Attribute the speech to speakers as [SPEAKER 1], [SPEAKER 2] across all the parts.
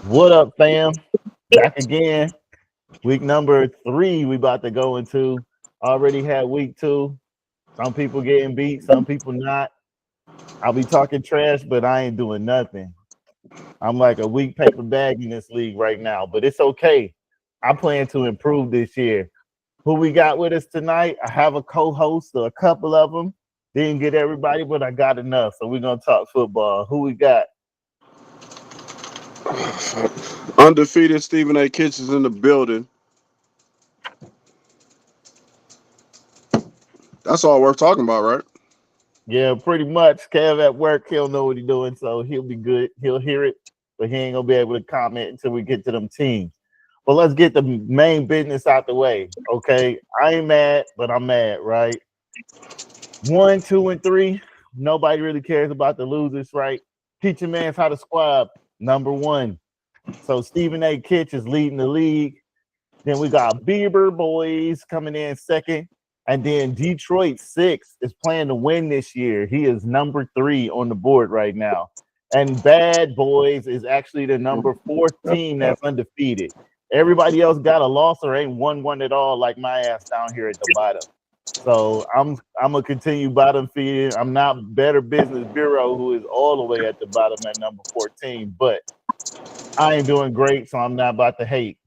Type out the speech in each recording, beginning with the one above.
[SPEAKER 1] What up, fam? Back again. Week number 3 we about to go into. Already had week 2. Some people getting beat, some people not. I'll be talking trash, but I ain't doing nothing. I'm like a weak paper bag in this league right now, but it's okay. I plan to improve this year. Who we got with us tonight? I have a co-host, or a couple of them. Didn't get everybody, but I got enough. So we're gonna talk football. Who we got?
[SPEAKER 2] Undefeated Stephen A. Kitchens in the building. That's all worth talking about, right?
[SPEAKER 1] Yeah, pretty much. Kev at work, he'll know what he's doing, so he'll be good. He'll hear it, but he ain't gonna be able to comment until we get to them teams. But let's get the main business out the way. Okay. I ain't mad, but I'm mad, right? 1, 2, and 3. Nobody really cares about the losers, right? Teach your man's how to squab, number 1. So Stephen A. Kitch is leading the league. Then we got Bieber Boys coming in second. And then Detroit 6 is playing to win this year. He is number 3 on the board right now. And Bad Boys is actually the number 4th team that's undefeated. Everybody else got a loss or ain't won one at all, like my ass down here at the bottom. So I'm gonna continue bottom feeding. I'm not Better Business Bureau, who is all the way at the bottom at number 14, but I ain't doing great, so I'm not about to hate.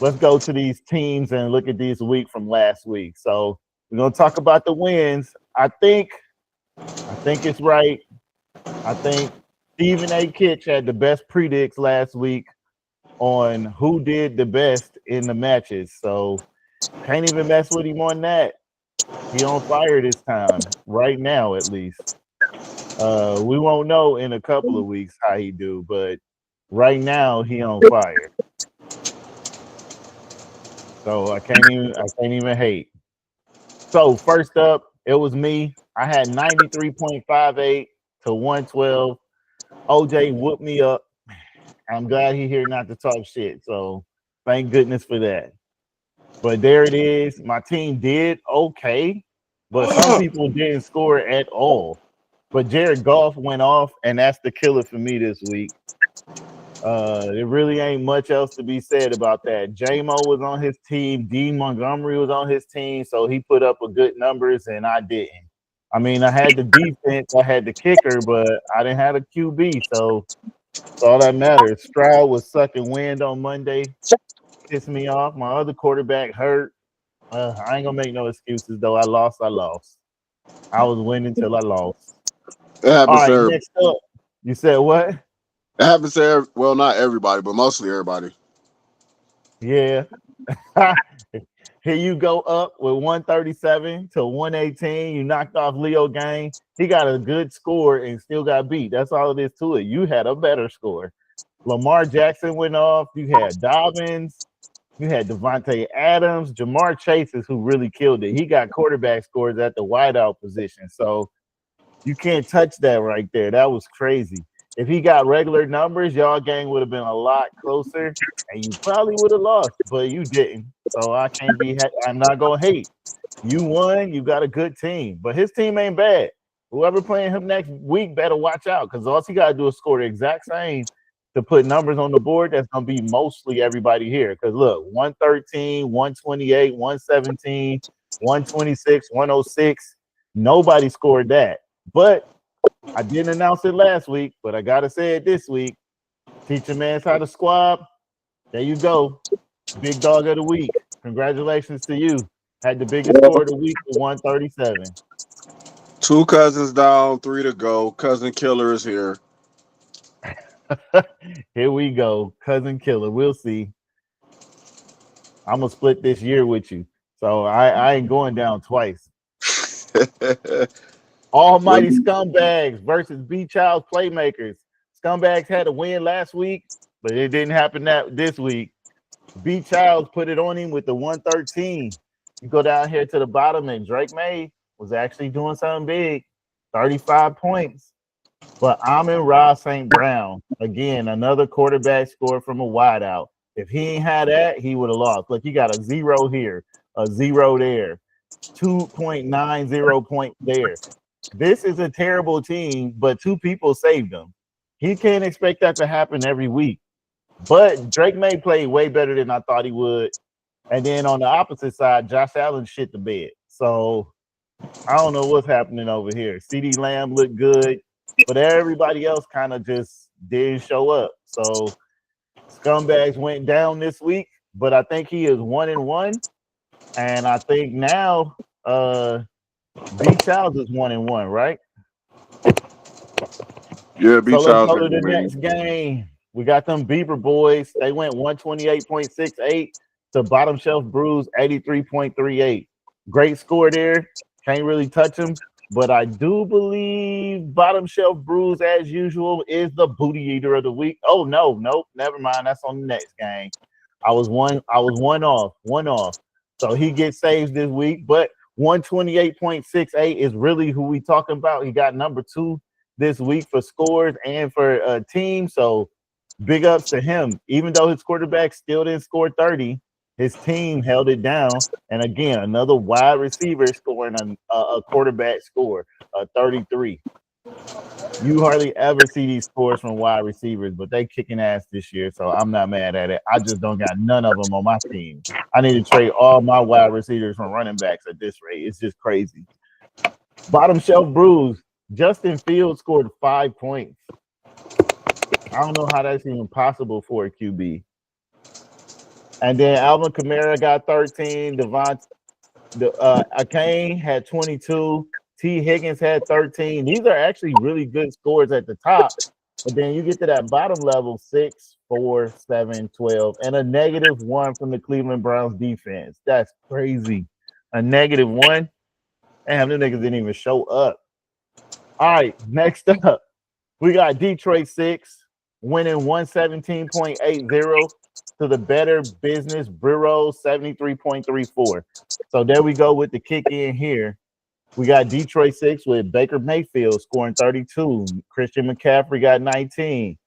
[SPEAKER 1] Let's go to these teams and look at these week from last week. So we're gonna talk about the wins. I think it's right. I think Stephen A. Kitch had the best predicts last week on who did the best in the matches. So can't even mess with him on that. He on fire this time, right now at least. We won't know in a couple of weeks how he do, but right now he on fire. So I can't even hate. So first up, it was me. I had 93.58 to 112. OJ whooped me up. I'm glad he here not to talk shit. So thank goodness for that. But there it is. My team did okay, but some people didn't score at all. But Jared Goff went off, and that's the killer for me this week. There really ain't much else to be said about that. JMO was on his team. Dean Montgomery was on his team, so he put up a good numbers, and I didn't. I mean, I had the defense, I had the kicker, but I didn't have a QB, so that's all that matters. Stroud was sucking wind on Monday, pissed me off. My other quarterback hurt. I ain't gonna make no excuses though. I lost. I lost. I was winning till I lost.
[SPEAKER 2] It
[SPEAKER 1] All
[SPEAKER 2] happens to
[SPEAKER 1] right,
[SPEAKER 2] everybody.
[SPEAKER 1] next up. You said what?
[SPEAKER 2] It happens to well, not everybody, but mostly everybody.
[SPEAKER 1] Yeah. Here you go up with 137 to 118. You knocked off Leo Gang. He got a good score and still got beat. That's all it is to it. You had a better score. Lamar Jackson went off. You had Dobbins. You had Devontae Adams. Jamar Chase is who really killed it. He got quarterback scores at the wideout position. So you can't touch that right there. That was crazy. If he got regular numbers, y'all gang would have been a lot closer, and you probably would have lost, but you didn't. So I can't be. I'm not gonna hate. You won. You got a good team, but his team ain't bad. Whoever playing him next week better watch out because all he got to do is score the exact same to put numbers on the board. That's gonna be mostly everybody here. Because look, 113, 128, 117, 126, 106. Nobody scored that. But I didn't announce it last week, but I gotta say it this week. Teach a man how to squab. There you go. Big dog of the week. Congratulations to you. Had the biggest score of the week with 137.
[SPEAKER 2] Two cousins down, three to go. Cousin Killer is here.
[SPEAKER 1] Here we go. Cousin Killer. We'll see. I'm gonna split this year with you. So I ain't going down twice. Almighty Scumbags versus B Child's Playmakers. Scumbags had a win last week, but it didn't happen that this week. B Childs put it on him with the 113. You go down here to the bottom, and Drake May was actually doing something big, 35 points. But Amon Ross St. Brown, again, another quarterback score from a wideout. If he ain't had that, he would have lost. Look, he got a 0 here, a 0 there, 2.90 points there. This is a terrible team, but two people saved him. He can't expect that to happen every week. But Drake May played way better than I thought he would. And then on the opposite side, Josh Allen shit the bed. So I don't know what's happening over here. CeeDee Lamb looked good, but everybody else kind of just didn't show up. So Scumbags went down this week, but I think he is 1-1. And I think now B Childs is 1-1, right?
[SPEAKER 2] Yeah, B
[SPEAKER 1] So let's
[SPEAKER 2] Childs
[SPEAKER 1] go to
[SPEAKER 2] got the
[SPEAKER 1] the
[SPEAKER 2] win.
[SPEAKER 1] next game. We got them Bieber boys. They went 128.68 to Bottom Shelf Brews 83.38. Great score there. Can't really touch them. But I do believe Bottom Shelf Brews, as usual, is the booty eater of the week. Oh no, nope, never mind. That's on the next game. I was one off. So he gets saves this week, but 128.68 is really who we talking about. He got number 2 this week for scores and for a team. So big ups to him. Even though his quarterback still didn't score 30, his team held it down. And again, another wide receiver scoring a quarterback score, 33. You hardly ever see these scores from wide receivers, but they kicking ass this year, so I'm not mad at it. I just don't got none of them on my team. I need to trade all my wide receivers from running backs at this rate. It's just crazy. Bottom Shelf Brews. Justin Fields scored 5 points. I don't know how that's even possible for a QB. And then Alvin Kamara got 13. Akane had 22. T. Higgins had 13. These are actually really good scores at the top. But then you get to that bottom level, 6, 4, 7, 12, and a -1 from the Cleveland Browns defense. That's crazy. A -1. Damn, them niggas didn't even show up. All right, next up, we got Detroit 6 winning 117.80 to the Better Business Bureau 73.34. So there we go with the kick in here. We got Detroit 6 with Baker Mayfield scoring 32. Christian McCaffrey got 19.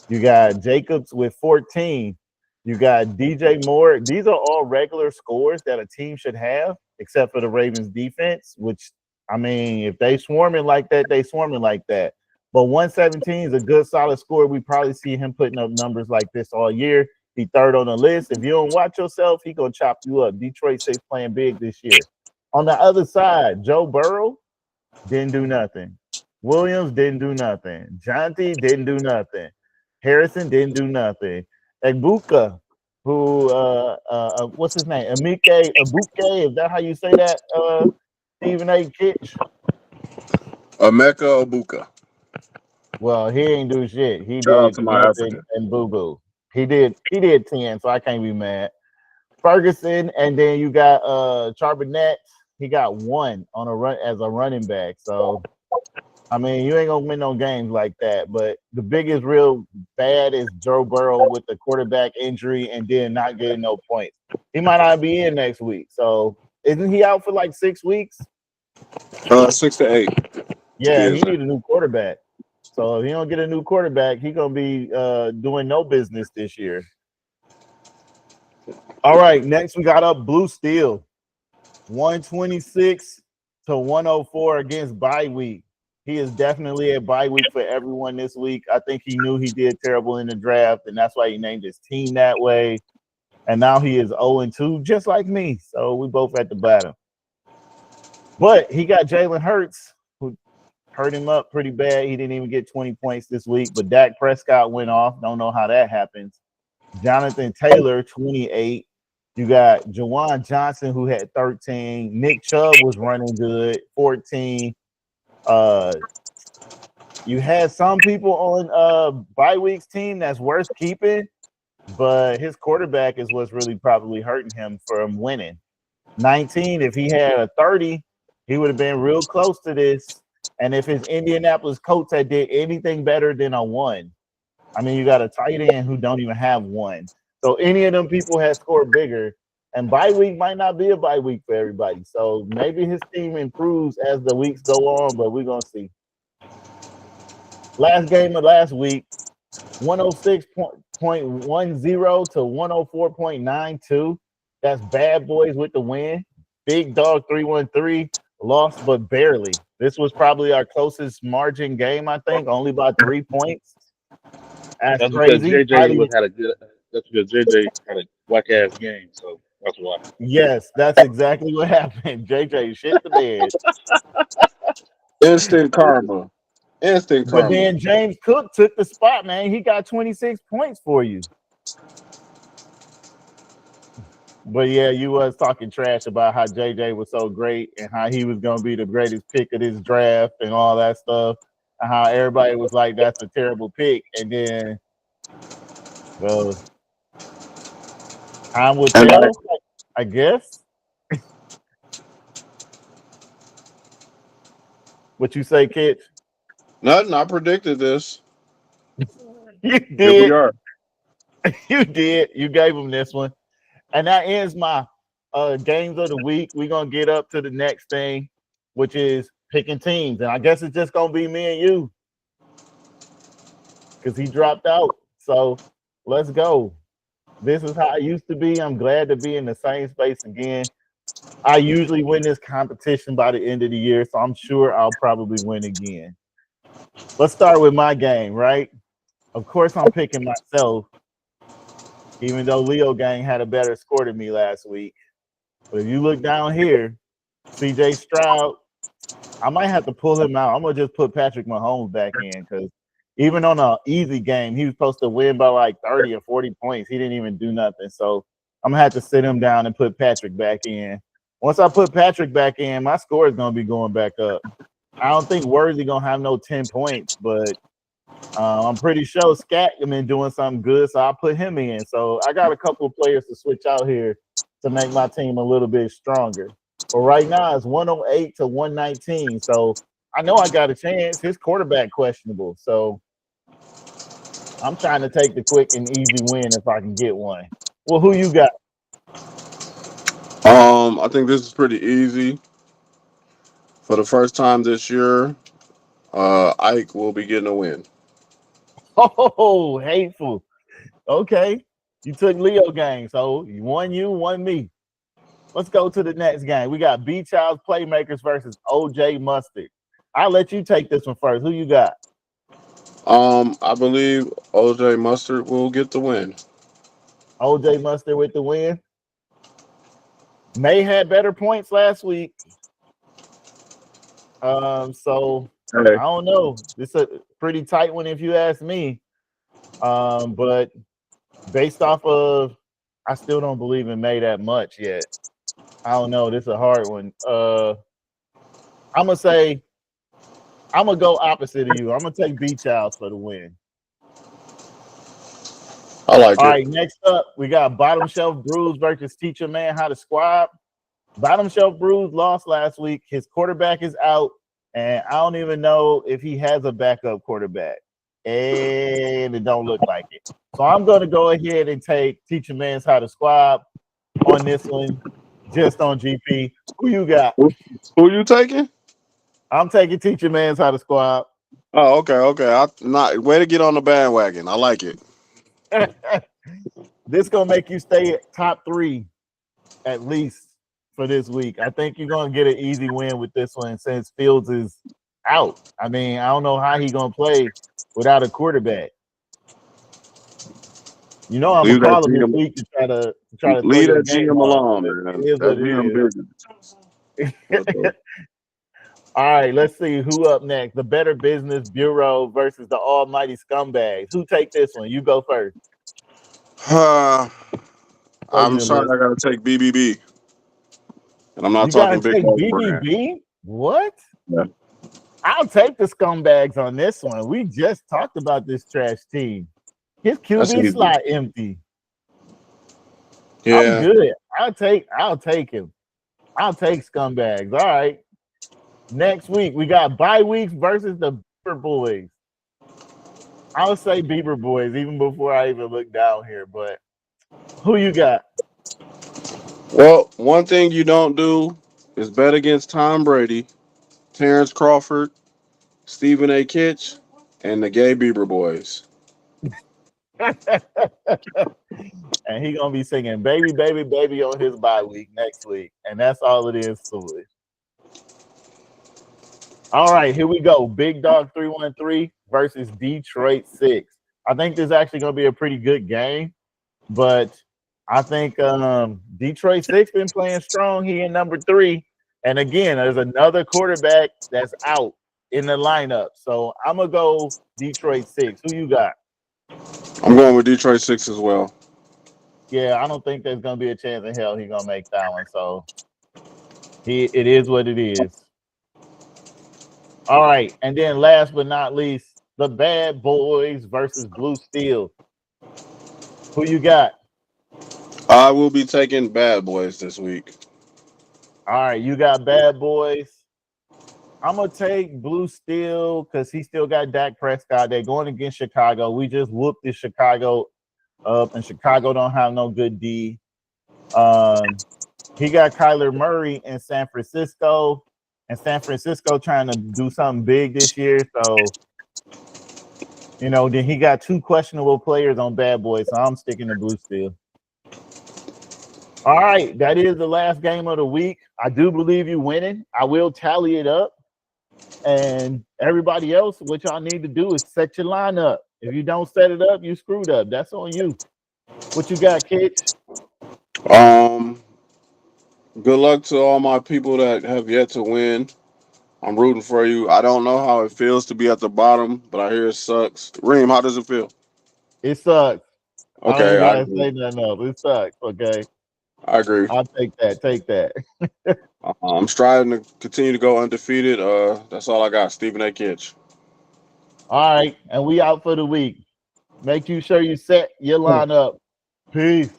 [SPEAKER 1] You got Jacobs with 14. You got DJ Moore. These are all regular scores that a team should have, except for the Ravens defense, which, I mean, if they swarming like that, they swarming like that. But 117 is a good solid score. We probably see him putting up numbers like this all year. He third on the list. If you don't watch yourself, he gonna chop you up. Detroit 6 playing big this year. On the other side, Joe Burrow didn't do nothing. Williams didn't do nothing. Jonte didn't do nothing. Harrison didn't do nothing. Egbuka, who what's his name? Emike Egbuka, is that how you say that? Stephen A. Kitch.
[SPEAKER 2] Emeka Egbuka.
[SPEAKER 1] Well, he ain't do shit. He
[SPEAKER 2] Shout out
[SPEAKER 1] did
[SPEAKER 2] to my
[SPEAKER 1] nothing
[SPEAKER 2] African.
[SPEAKER 1] and boo boo. He did 10, so I can't be mad. Ferguson, and then you got Charbonnet. He got 1 on a run as a running back. So I mean, you ain't gonna win no games like that. But the biggest real bad is Joe Burrow with the quarterback injury and then not getting no points. He might not be in next week. So isn't he out for like 6 weeks?
[SPEAKER 2] 6 to 8.
[SPEAKER 1] Yeah, he need a new quarterback. So if he don't get a new quarterback, he gonna be doing no business this year. All right, next we got up Blue Steel, 126 to 104 against bye week. He is definitely a bye week for everyone this week. I think he knew he did terrible in the draft, and that's why he named his team that way. And now he is 0-2, just like me. So we both at the bottom. But he got Jalen Hurts, who hurt him up pretty bad. He didn't even get 20 points this week. But Dak Prescott went off. Don't know how that happens. Jonathan Taylor, 28. You got Juwan Johnson, who had 13. Nick Chubb was running good, 14. You had some people on bye week's team that's worth keeping, but his quarterback is what's really probably hurting him from winning. 19, if he had a 30, he would have been real close to this. And if his Indianapolis Colts had did anything better than a 1, I mean, you got a tight end who don't even have 1. So any of them people had scored bigger. And bye week might not be a bye week for everybody. So maybe his team improves as the weeks go on, but we're going to see. Last game of last week, 106.10 to 104.92. That's Bad Boys with the win. Big Dog 313 lost, but barely. This was probably our closest margin game, I think, only by 3 points. That's
[SPEAKER 3] That's because
[SPEAKER 1] crazy.
[SPEAKER 3] JJ was had a good. That's because JJ had a whack ass game, so that's why.
[SPEAKER 1] Yes, that's exactly what happened. JJ shit the bed.
[SPEAKER 2] Instant karma. Instant
[SPEAKER 1] But
[SPEAKER 2] karma.
[SPEAKER 1] then James Cook took the spot, man. He got 26 points for you. But yeah, you was talking trash about how JJ was so great and how he was gonna be the greatest pick of this draft and all that stuff. And how everybody was like, that's a terrible pick. And then, well, time will
[SPEAKER 2] And
[SPEAKER 1] tell, I guess. What you say, kid?
[SPEAKER 2] nothing. I predicted this.
[SPEAKER 1] You
[SPEAKER 2] Here we
[SPEAKER 1] did.
[SPEAKER 2] are.
[SPEAKER 1] You did. You gave him this one. And that ends my games of the week. We're gonna get up to the next thing, which is picking teams. And I guess it's just gonna be me and you. Because he dropped out. So let's go. This is how I used to be. I'm glad to be in the same space again. I usually win this competition by the end of the year, so I'm sure I'll probably win again. Let's start with my game, right? Of course, I'm picking myself, even though Leo Gang had a better score than me last week. But if you look down here, CJ Stroud, I might have to pull him out. I'm going to just put Patrick Mahomes back in because even on an easy game, he was supposed to win by like 30 or 40 points. He didn't even do nothing. So I'm going to have to sit him down and put Patrick back in. Once I put Patrick back in, my score is going to be going back up. I don't think Worthy going to have no 10 points, but I'm pretty sure Scat been doing something good, so I'll put him in. So I got a couple of players to switch out here to make my team a little bit stronger. But right now it's 108 to 119. So I know I got a chance. His quarterback questionable. So I'm trying to take the quick and easy win if I can get one. Well, who you got?
[SPEAKER 2] I think this is pretty easy. For the first time this year, Ike will be getting a win.
[SPEAKER 1] Oh, hateful. Okay. You took Leo Gang. So you, won me. Let's go to the next game. We got B Child's Playmakers versus OJ Mustard. I'll let you take this one first. Who you got?
[SPEAKER 2] I believe OJ Mustard will get the win.
[SPEAKER 1] OJ Mustard with the win. May had better points last week. So
[SPEAKER 2] Hey.
[SPEAKER 1] I don't know. This is a pretty tight one if you ask me. But based off of, I still don't believe in May that much yet. I don't know. This is a hard one. I'm gonna go opposite of you. I'm gonna take Beach House for the win.
[SPEAKER 2] I like
[SPEAKER 1] All
[SPEAKER 2] it.
[SPEAKER 1] right, next up, we got Bottom Shelf Brews versus Teach a Man How to Squab. Bottom Shelf Brews lost last week. His quarterback is out, and I don't even know if he has a backup quarterback. And it don't look like it. So I'm going to go ahead and take Teach a Man's How to Squab on this one, just on GP. Who you got?
[SPEAKER 2] Who you taking?
[SPEAKER 1] I'm taking Teach a Man's How to Squab.
[SPEAKER 2] Oh, okay. Way to get on the bandwagon. I like it.
[SPEAKER 1] This gonna make you stay at top 3 at least for this week. I think you're gonna get an easy win with this one since Fields is out. I mean, I don't know how he gonna play without a quarterback. You know, I'm gonna
[SPEAKER 2] Leave that
[SPEAKER 1] call him this
[SPEAKER 2] GM,
[SPEAKER 1] week to try to throw
[SPEAKER 2] leave
[SPEAKER 1] your
[SPEAKER 2] that
[SPEAKER 1] game
[SPEAKER 2] GM
[SPEAKER 1] off.
[SPEAKER 2] alone,
[SPEAKER 1] But
[SPEAKER 2] man.
[SPEAKER 1] it is
[SPEAKER 2] That's
[SPEAKER 1] what
[SPEAKER 2] GM
[SPEAKER 1] it
[SPEAKER 2] business.
[SPEAKER 1] is. All right, let's see who up next. The Better Business Bureau versus the Almighty Scumbags. Who take this one? You go first.
[SPEAKER 2] I'm
[SPEAKER 1] Your
[SPEAKER 2] sorry,
[SPEAKER 1] list.
[SPEAKER 2] I gotta take BBB, and I'm not
[SPEAKER 1] You gotta
[SPEAKER 2] talking big
[SPEAKER 1] take
[SPEAKER 2] dog brand.
[SPEAKER 1] BBB. What?
[SPEAKER 2] Yeah.
[SPEAKER 1] I'll take the Scumbags on this one. We just talked about this trash team. His
[SPEAKER 2] That's
[SPEAKER 1] QB
[SPEAKER 2] easy.
[SPEAKER 1] slot empty. I'm
[SPEAKER 2] Yeah.
[SPEAKER 1] good. I'll take him. I'll take Scumbags. All right. Next week we got bye weeks versus the Beaver Boys. I'll say Beaver Boys even before I even look down here. But who you got?
[SPEAKER 2] Well, one thing you don't do is bet against Tom Brady, Terrence Crawford, Stephen A. Kitch, and the Gay Bieber Boys.
[SPEAKER 1] And he gonna be singing "Baby, Baby, Baby" on his bye week next week, and that's all it is to it. All right, here we go. Big Dog 313 versus Detroit 6. I think this is actually going to be a pretty good game, but I think Detroit 6 been playing strong. He in number 3, and again, there's another quarterback that's out in the lineup. So I'm gonna go Detroit 6. Who you got?
[SPEAKER 2] I'm going with Detroit 6 as well.
[SPEAKER 1] Yeah, I don't think there's gonna be a chance in hell he's gonna make that one. So it is what it is. All right, and then last but not least, the Bad Boys versus Blue Steel. Who you got?
[SPEAKER 2] I will be taking Bad Boys this week.
[SPEAKER 1] All right, you got Bad Boys. I'm gonna take Blue Steel because he still got Dak Prescott. They're going against Chicago. We just whooped the Chicago up, and Chicago don't have no good D. He got Kyler Murray in San Francisco, and San Francisco trying to do something big this year. So, then he got 2 questionable players on Bad Boys. So I'm sticking to Blue Steel. All right, that is the last game of the week. I do believe you winning. I will tally it up. And everybody else, what y'all need to do is set your lineup. If you don't set it up, you screwed up. That's on you. What you got, kids?
[SPEAKER 2] Good luck to all my people that have yet to win. I'm rooting for you. I don't know how it feels to be at the bottom, but I hear it sucks. Reem, how does it feel?
[SPEAKER 1] It sucks.
[SPEAKER 2] Okay,
[SPEAKER 1] I
[SPEAKER 2] I
[SPEAKER 1] don't even gotta say nothing else. It sucks. Okay.
[SPEAKER 2] I agree.
[SPEAKER 1] I'll take that. Take that.
[SPEAKER 2] I'm striving to continue to go undefeated. That's all I got. Stephen A. Kitch.
[SPEAKER 1] All right. And we out for the week. Make sure you set your lineup. Peace.